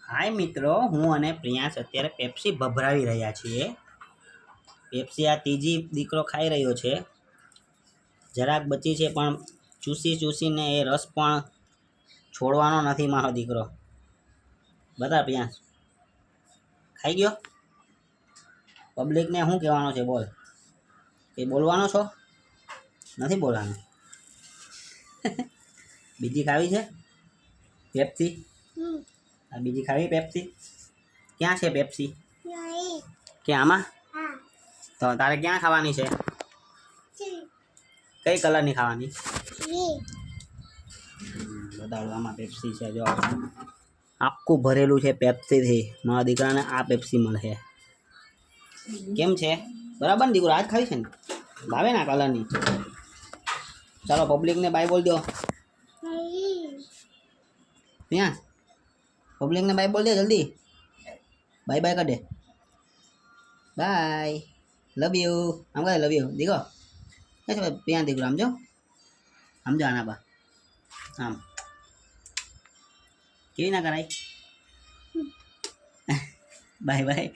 હાય મિત્રો, હું અને પ્રિયાંશ અત્યારે પેપ્સી ભભરાવી રહ્યા છીએ. પેપ્સી આ ત્રીજી દીકરો ખાઈ રહ્યો છે. જરાક બચી છે પણ ચૂસીને એ રસ પણ છોડવાનો નથી મારો દીકરો. બતા પ્રિયાંશ, ખાઈ ગયો? પબ્લિકને શું કહેવાનો છે બોલ? એ બોલવાનો છો? નથી બોલવાનું. બીજી ખાવી છે પેપ્સી? આ બીજી ખાવી પેપ્સી? ક્યાં છે પેપ્સી? કે આમાં? તો તારે ક્યાં ખાવાની છે? કઈ કલરની ખાવાની? બતાડો, આમાં પેપ્સી છે. જો આખું ભરેલું છે પેપ્સીથી. મારા દીકરાને આ પેપ્સી મળશે. કેમ છે? બરાબર ને દીકરો? આજ ખાવી છે ને? ભાવે ને આ કલરની? ચાલો પબ્લિકને બાય બોલ દો. ત્યાં પબ્લિકને બાય બોલ દે જલ્દી. બાય બાય કરી દે. By, love you. આમ કહે લવ યુ દીકો. એ છે ત્યાં દીકરો આમ જો, આમ જો આના બા આમ કેવી ના કરાય. Bye bye.